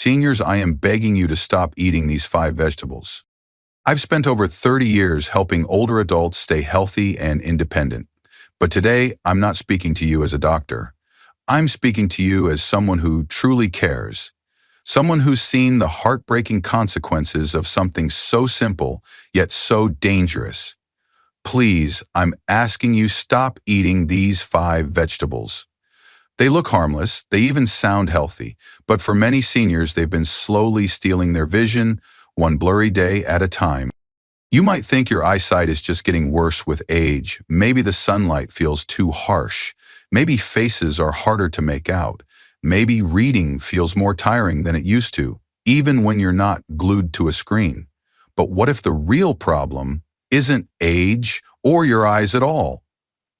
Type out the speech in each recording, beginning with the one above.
Seniors, I am begging you to stop eating these 5 vegetables. I've spent over 30 years helping older adults stay healthy and independent. But today, I'm not speaking to you as a doctor. I'm speaking to you as someone who truly cares. Someone who's seen the heartbreaking consequences of something so simple, yet so dangerous. Please, I'm asking you, stop eating these 5 vegetables. They look harmless, they even sound healthy, but for many seniors, they've been slowly stealing their vision, one blurry day at a time. You might think your eyesight is just getting worse with age. Maybe the sunlight feels too harsh. Maybe faces are harder to make out. Maybe reading feels more tiring than it used to, even when you're not glued to a screen. But what if the real problem isn't age or your eyes at all?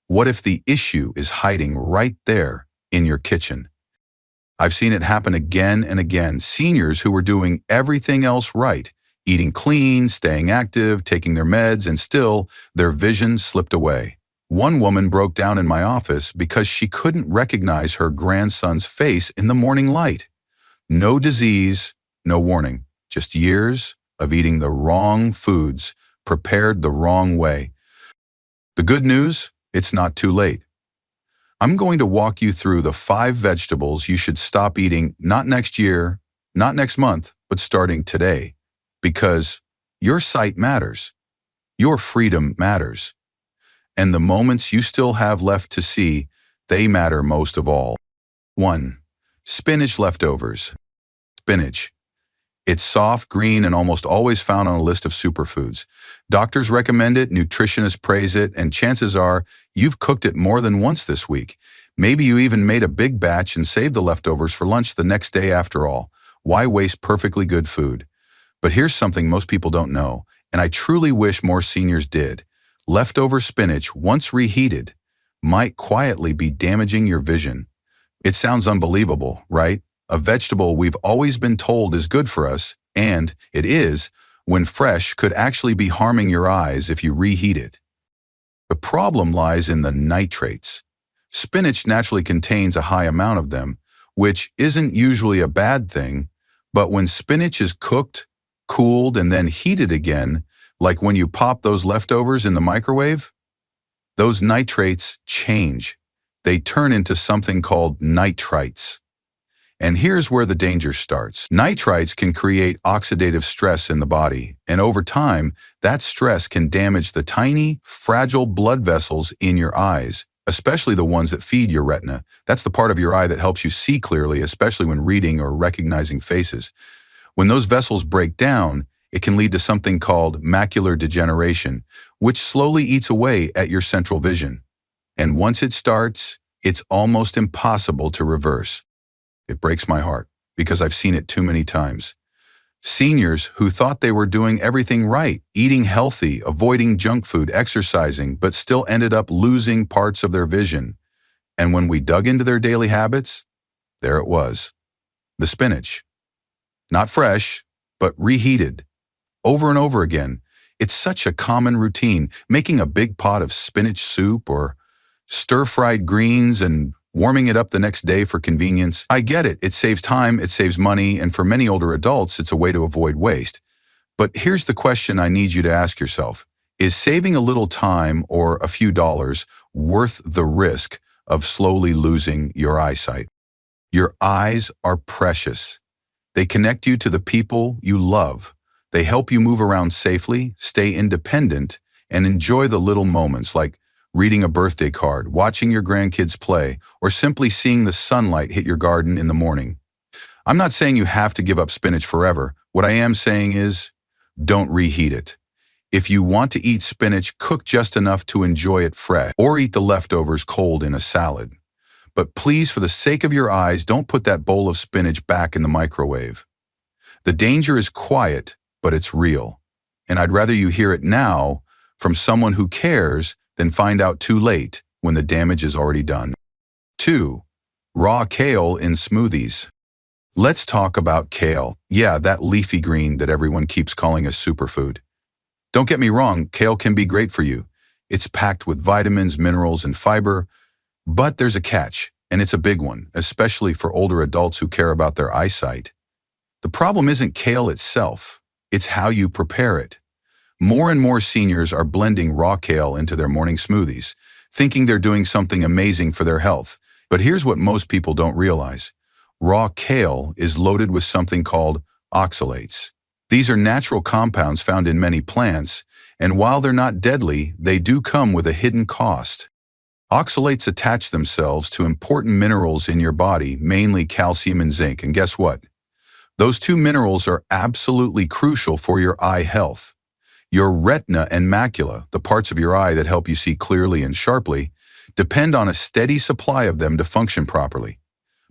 What if the issue is hiding right there in your kitchen? I've seen it happen again and again. Seniors who were doing everything else right, eating clean, staying active, taking their meds, and still their vision slipped away. One woman broke down in my office because she couldn't recognize her grandson's face in the morning light. No disease, no warning, just years of eating the wrong foods, prepared the wrong way. The good news, it's not too late. I'm going to walk you through the 5 vegetables you should stop eating, not next year, not next month, but starting today. Because your sight matters. Your freedom matters. And the moments you still have left to see, they matter most of all. 1. Spinach leftovers. Spinach. It's soft, green, and almost always found on a list of superfoods. Doctors recommend it, nutritionists praise it, and chances are you've cooked it more than once this week. Maybe you even made a big batch and saved the leftovers for lunch the next day after all. Why waste perfectly good food? But here's something most people don't know, and I truly wish more seniors did. Leftover spinach, once reheated, might quietly be damaging your vision. It sounds unbelievable, right? A vegetable we've always been told is good for us, and it is, when fresh, could actually be harming your eyes if you reheat it. The problem lies in the nitrates. Spinach naturally contains a high amount of them, which isn't usually a bad thing, but when spinach is cooked, cooled, and then heated again, like when you pop those leftovers in the microwave, those nitrates change. They turn into something called nitrites. And here's where the danger starts. Nitrites can create oxidative stress in the body, and over time, that stress can damage the tiny, fragile blood vessels in your eyes, especially the ones that feed your retina. That's the part of your eye that helps you see clearly, especially when reading or recognizing faces. When those vessels break down, it can lead to something called macular degeneration, which slowly eats away at your central vision. And once it starts, it's almost impossible to reverse. It breaks my heart because I've seen it too many times. Seniors who thought they were doing everything right, eating healthy, avoiding junk food, exercising, but still ended up losing parts of their vision. And when we dug into their daily habits, there it was. The spinach. Not fresh, but reheated. Over and over again. It's such a common routine, making a big pot of spinach soup or stir-fried greens and warming it up the next day for convenience. I get it. It saves time, it saves money, and for many older adults, it's a way to avoid waste. But here's the question I need you to ask yourself. Is saving a little time or a few dollars worth the risk of slowly losing your eyesight? Your eyes are precious. They connect you to the people you love. They help you move around safely, stay independent, and enjoy the little moments like reading a birthday card, watching your grandkids play, or simply seeing the sunlight hit your garden in the morning. I'm not saying you have to give up spinach forever. What I am saying is, don't reheat it. If you want to eat spinach, cook just enough to enjoy it fresh, or eat the leftovers cold in a salad. But please, for the sake of your eyes, don't put that bowl of spinach back in the microwave. The danger is quiet, but it's real. And I'd rather you hear it now from someone who cares than find out too late when the damage is already done. 2. Raw kale in smoothies. Let's talk about kale. Yeah, that leafy green that everyone keeps calling a superfood. Don't get me wrong, kale can be great for you. It's packed with vitamins, minerals, and fiber, but there's a catch, and it's a big one, especially for older adults who care about their eyesight. The problem isn't kale itself, it's how you prepare it. More and more seniors are blending raw kale into their morning smoothies, thinking they're doing something amazing for their health. But here's what most people don't realize. Raw kale is loaded with something called oxalates. These are natural compounds found in many plants, and while they're not deadly, they do come with a hidden cost. Oxalates attach themselves to important minerals in your body, mainly calcium and zinc, and guess what? Those two minerals are absolutely crucial for your eye health. Your retina and macula, the parts of your eye that help you see clearly and sharply, depend on a steady supply of them to function properly.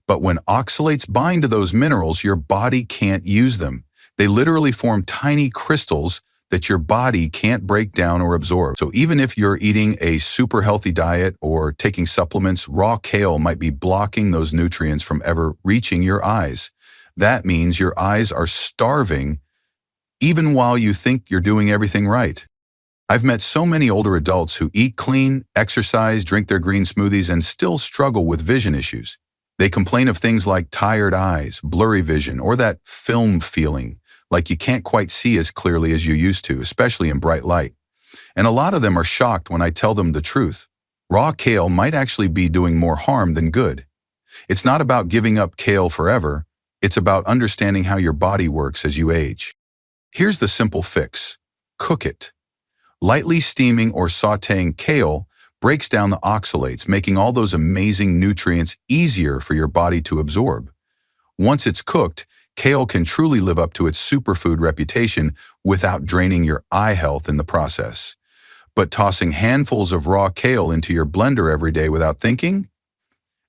But when oxalates bind to those minerals, your body can't use them. They literally form tiny crystals that your body can't break down or absorb. So even if you're eating a super healthy diet or taking supplements, raw kale might be blocking those nutrients from ever reaching your eyes. That means your eyes are starving even while you think you're doing everything right. I've met so many older adults who eat clean, exercise, drink their green smoothies, and still struggle with vision issues. They complain of things like tired eyes, blurry vision, or that film feeling, like you can't quite see as clearly as you used to, especially in bright light. And a lot of them are shocked when I tell them the truth. Raw kale might actually be doing more harm than good. It's not about giving up kale forever. It's about understanding how your body works as you age. Here's the simple fix. Cook it. Lightly steaming or sautéing kale breaks down the oxalates, making all those amazing nutrients easier for your body to absorb. Once it's cooked, kale can truly live up to its superfood reputation without draining your eye health in the process. But tossing handfuls of raw kale into your blender every day without thinking?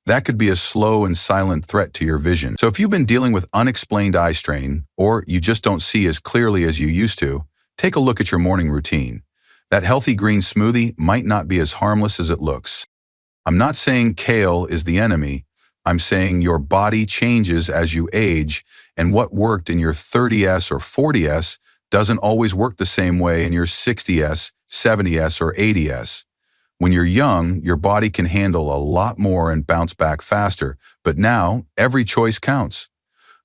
That could be a slow and silent threat to your vision. So if you've been dealing with unexplained eye strain, or you just don't see as clearly as you used to, take a look at your morning routine. That healthy green smoothie might not be as harmless as it looks. I'm not saying kale is the enemy. I'm saying your body changes as you age, and what worked in your 30s or 40s doesn't always work the same way in your 60s, 70s, or 80s. When you're young, your body can handle a lot more and bounce back faster, but now every choice counts.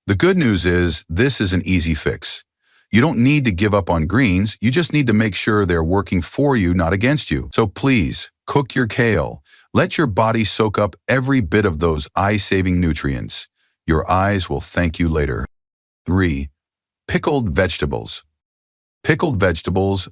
The good news is this is an easy fix. You don't need to give up on greens, you just need to make sure they're working for you, not against you. So please, cook your kale. Let your body soak up every bit of those eye-saving nutrients. Your eyes will thank you later. 3. Pickled vegetables. Pickled vegetables,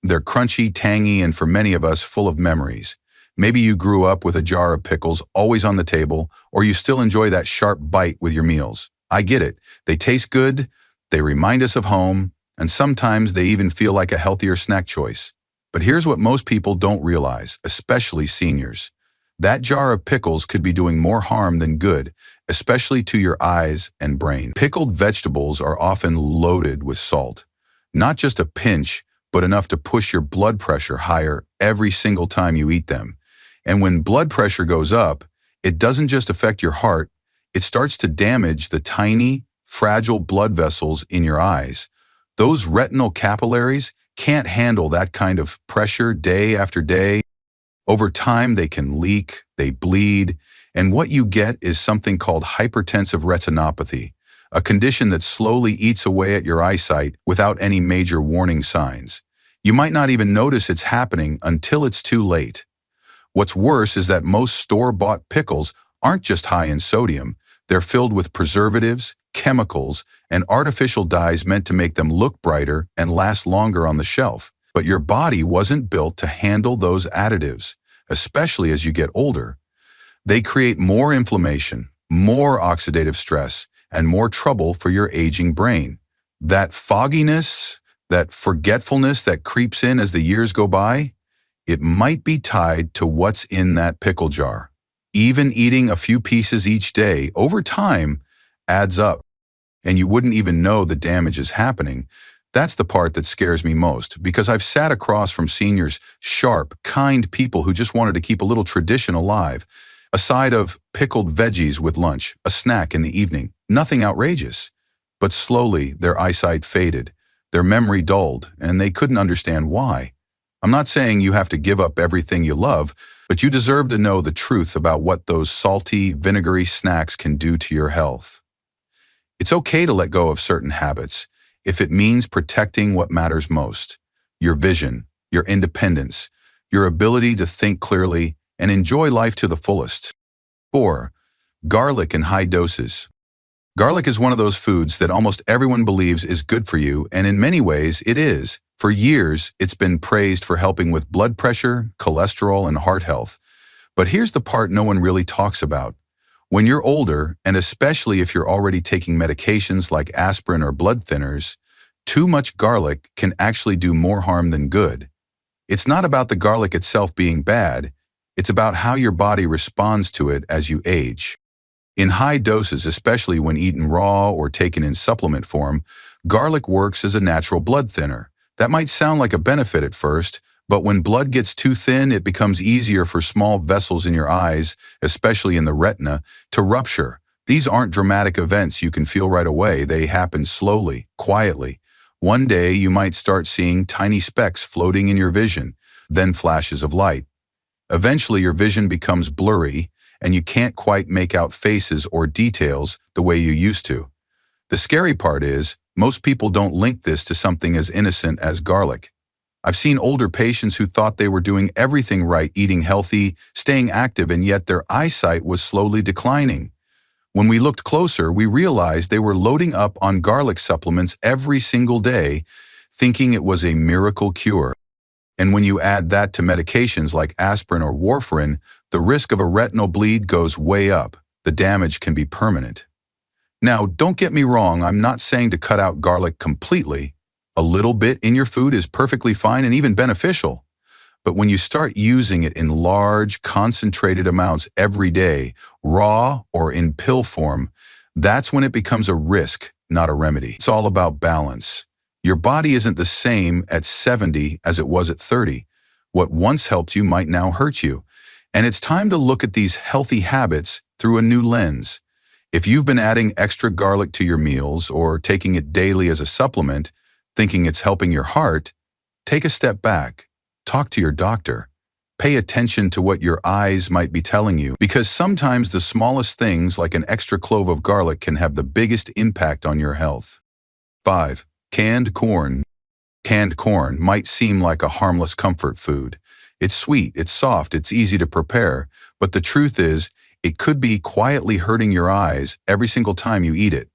they're crunchy, tangy, and for many of us, full of memories. Maybe you grew up with a jar of pickles always on the table, or you still enjoy that sharp bite with your meals. I get it. They taste good, they remind us of home, and sometimes they even feel like a healthier snack choice. But here's what most people don't realize, especially seniors. That jar of pickles could be doing more harm than good, especially to your eyes and brain. Pickled vegetables are often loaded with salt. Not just a pinch, but enough to push your blood pressure higher every single time you eat them. And when blood pressure goes up, it doesn't just affect your heart, it starts to damage the tiny, fragile blood vessels in your eyes. Those retinal capillaries can't handle that kind of pressure day after day. Over time, they can leak, they bleed, and what you get is something called hypertensive retinopathy, a condition that slowly eats away at your eyesight without any major warning signs. You might not even notice it's happening until it's too late. What's worse is that most store-bought pickles aren't just high in sodium. They're filled with preservatives, chemicals, and artificial dyes meant to make them look brighter and last longer on the shelf. But your body wasn't built to handle those additives, especially as you get older. They create more inflammation, more oxidative stress, and more trouble for your aging brain. That fogginess, that forgetfulness that creeps in as the years go by, it might be tied to what's in that pickle jar. Even eating a few pieces each day, over time, adds up, and you wouldn't even know the damage is happening. That's the part that scares me most, because I've sat across from seniors, sharp, kind people who just wanted to keep a little tradition alive. A side of pickled veggies with lunch, a snack in the evening, nothing outrageous. But slowly, their eyesight faded, their memory dulled, and they couldn't understand why. I'm not saying you have to give up everything you love, but you deserve to know the truth about what those salty, vinegary snacks can do to your health. It's okay to let go of certain habits if it means protecting what matters most: your vision, your independence, your ability to think clearly and enjoy life to the fullest. 4. Garlic in high doses. Garlic is one of those foods that almost everyone believes is good for you, and in many ways it is. For years, it's been praised for helping with blood pressure, cholesterol, and heart health. But here's the part no one really talks about. When you're older, and especially if you're already taking medications like aspirin or blood thinners, too much garlic can actually do more harm than good. It's not about the garlic itself being bad, it's about how your body responds to it as you age. In high doses, especially when eaten raw or taken in supplement form, garlic works as a natural blood thinner. That might sound like a benefit at first, but when blood gets too thin, it becomes easier for small vessels in your eyes, especially in the retina, to rupture. These aren't dramatic events you can feel right away. They happen slowly, quietly. One day, you might start seeing tiny specks floating in your vision, then flashes of light. Eventually, your vision becomes blurry, and you can't quite make out faces or details the way you used to. The scary part is, most people don't link this to something as innocent as garlic. I've seen older patients who thought they were doing everything right, eating healthy, staying active, and yet their eyesight was slowly declining. When we looked closer, we realized they were loading up on garlic supplements every single day, thinking it was a miracle cure. And when you add that to medications like aspirin or warfarin, the risk of a retinal bleed goes way up. The damage can be permanent. Now, don't get me wrong, I'm not saying to cut out garlic completely. A little bit in your food is perfectly fine and even beneficial. But when you start using it in large, concentrated amounts every day, raw or in pill form, that's when it becomes a risk, not a remedy. It's all about balance. Your body isn't the same at 70 as it was at 30. What once helped you might now hurt you. And it's time to look at these healthy habits through a new lens. If you've been adding extra garlic to your meals or taking it daily as a supplement, thinking it's helping your heart, take a step back. Talk to your doctor. Pay attention to what your eyes might be telling you, because sometimes the smallest things like an extra clove of garlic can have the biggest impact on your health. 5. Canned corn. Canned corn might seem like a harmless comfort food. It's sweet, it's soft, it's easy to prepare, but the truth is, it could be quietly hurting your eyes every single time you eat it.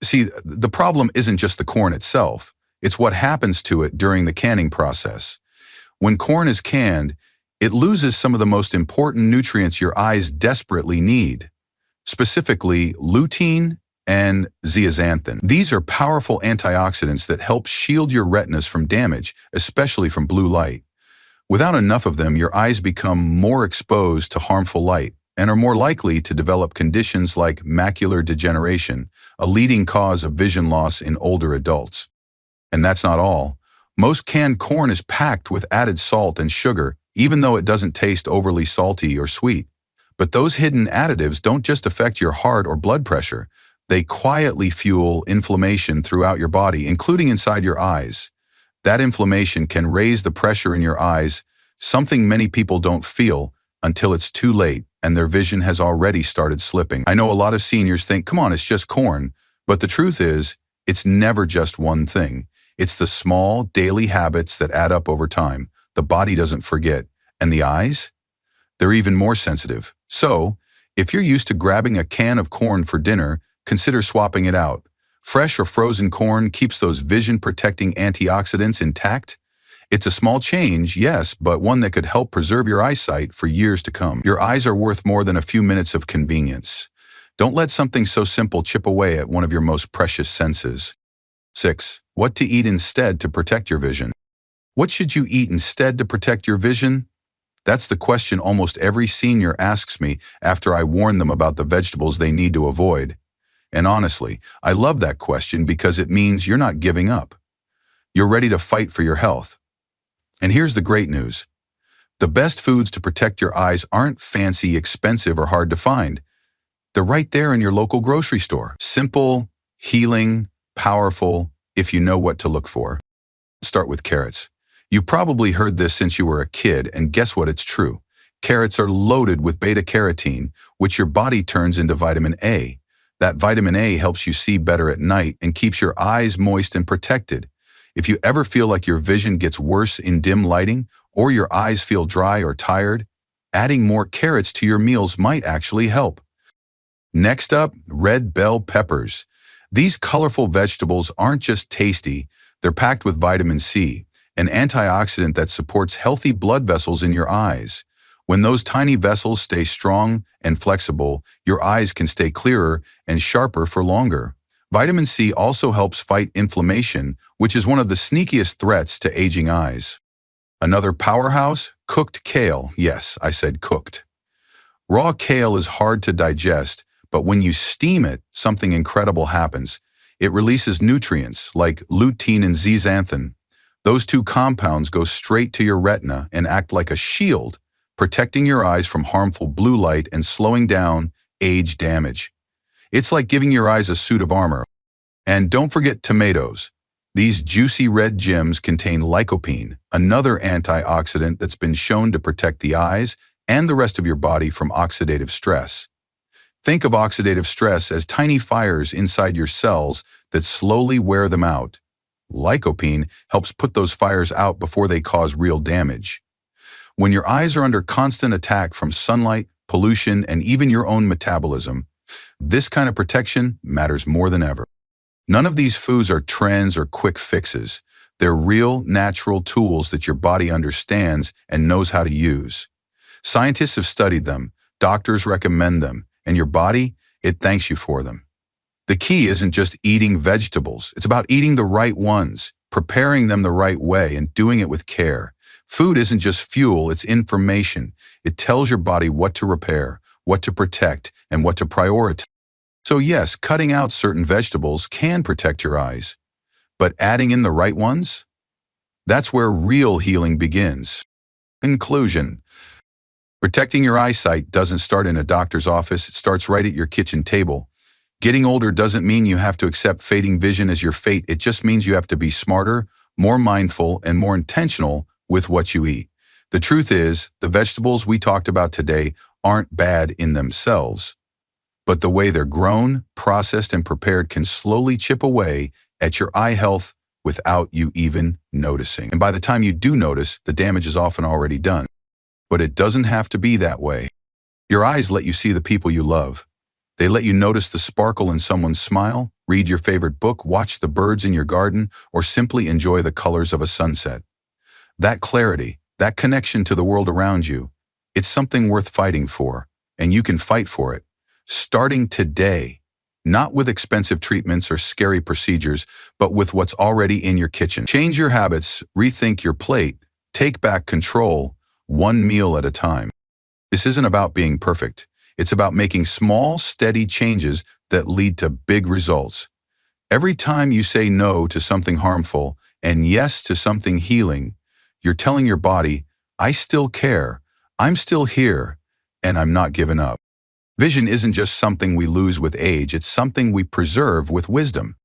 See, the problem isn't just the corn itself. It's what happens to it during the canning process. When corn is canned, it loses some of the most important nutrients your eyes desperately need, specifically lutein and zeaxanthin. These are powerful antioxidants that help shield your retinas from damage, especially from blue light. Without enough of them, your eyes become more exposed to harmful light and are more likely to develop conditions like macular degeneration, a leading cause of vision loss in older adults. And that's not all. Most canned corn is packed with added salt and sugar, even though it doesn't taste overly salty or sweet. But those hidden additives don't just affect your heart or blood pressure. They quietly fuel inflammation throughout your body, including inside your eyes. That inflammation can raise the pressure in your eyes, something many people don't feel until it's too late and their vision has already started slipping. I know a lot of seniors think, come on, it's just corn. But the truth is, it's never just one thing. It's the small, daily habits that add up over time. The body doesn't forget. And the eyes? They're even more sensitive. So, if you're used to grabbing a can of corn for dinner, consider swapping it out. Fresh or frozen corn keeps those vision-protecting antioxidants intact. It's a small change, yes, but one that could help preserve your eyesight for years to come. Your eyes are worth more than a few minutes of convenience. Don't let something so simple chip away at one of your most precious senses. 6. What to eat instead to protect your vision. What should you eat instead to protect your vision? That's the question almost every senior asks me after I warn them about the vegetables they need to avoid. And honestly, I love that question because it means you're not giving up. You're ready to fight for your health. And here's the great news. The best foods to protect your eyes aren't fancy, expensive, or hard to find. They're right there in your local grocery store. Simple, healing, powerful, if you know what to look for. Start with carrots. You've probably heard this since you were a kid, and guess what? It's true. Carrots are loaded with beta-carotene, which your body turns into vitamin A. That vitamin A helps you see better at night and keeps your eyes moist and protected. If you ever feel like your vision gets worse in dim lighting or your eyes feel dry or tired, adding more carrots to your meals might actually help. Next up, red bell peppers. These colorful vegetables aren't just tasty, they're packed with vitamin C, an antioxidant that supports healthy blood vessels in your eyes. When those tiny vessels stay strong and flexible, your eyes can stay clearer and sharper for longer. Vitamin C also helps fight inflammation, which is one of the sneakiest threats to aging eyes. Another powerhouse, cooked kale. Yes, I said cooked. Raw kale is hard to digest, but when you steam it, something incredible happens. It releases nutrients like lutein and zeaxanthin. Those two compounds go straight to your retina and act like a shield, protecting your eyes from harmful blue light and slowing down age damage. It's like giving your eyes a suit of armor. And don't forget tomatoes. These juicy red gems contain lycopene, another antioxidant that's been shown to protect the eyes and the rest of your body from oxidative stress. Think of oxidative stress as tiny fires inside your cells that slowly wear them out. Lycopene helps put those fires out before they cause real damage. When your eyes are under constant attack from sunlight, pollution, and even your own metabolism, this kind of protection matters more than ever. None of these foods are trends or quick fixes. They're real, natural tools that your body understands and knows how to use. Scientists have studied them, doctors recommend them, and your body, it thanks you for them. The key isn't just eating vegetables. It's about eating the right ones, preparing them the right way, and doing it with care. Food isn't just fuel, it's information. It tells your body what to repair, what to protect, and what to prioritize. So yes, cutting out certain vegetables can protect your eyes, but adding in the right ones? That's where real healing begins. Conclusion. Protecting your eyesight doesn't start in a doctor's office, it starts right at your kitchen table. Getting older doesn't mean you have to accept fading vision as your fate, it just means you have to be smarter, more mindful, and more intentional with what you eat. The truth is, the vegetables we talked about today aren't bad in themselves, but the way they're grown, processed, and prepared can slowly chip away at your eye health without you even noticing. And by the time you do notice, the damage is often already done. But it doesn't have to be that way. Your eyes let you see the people you love. They let you notice the sparkle in someone's smile, read your favorite book, watch the birds in your garden, or simply enjoy the colors of a sunset. That clarity, that connection to the world around you, it's something worth fighting for, and you can fight for it, starting today, not with expensive treatments or scary procedures, but with what's already in your kitchen. Change your habits, rethink your plate, take back control, one meal at a time. This isn't about being perfect. It's about making small, steady changes that lead to big results. Every time you say no to something harmful and yes to something healing, you're telling your body, I still care, I'm still here, and I'm not giving up. Vision isn't just something we lose with age, it's something we preserve with wisdom.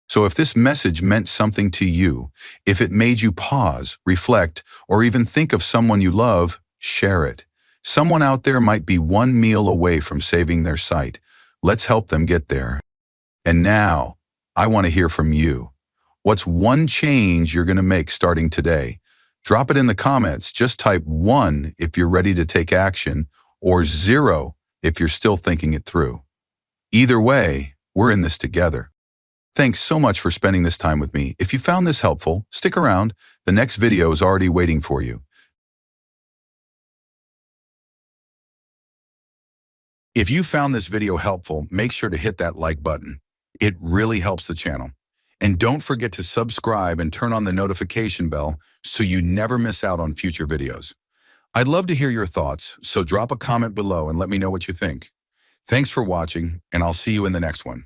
So if this message meant something to you, if it made you pause, reflect, or even think of someone you love, share it. Someone out there might be one meal away from saving their sight. Let's help them get there. And now, I want to hear from you. What's one change you're going to make starting today? Drop it in the comments. Just type 1 if you're ready to take action, or 0 if you're still thinking it through. Either way, we're in this together. Thanks so much for spending this time with me. If you found this helpful, stick around. The next video is already waiting for you. If you found this video helpful, make sure to hit that like button. It really helps the channel. And don't forget to subscribe and turn on the notification bell so you never miss out on future videos. I'd love to hear your thoughts, so drop a comment below and let me know what you think. Thanks for watching, and I'll see you in the next one.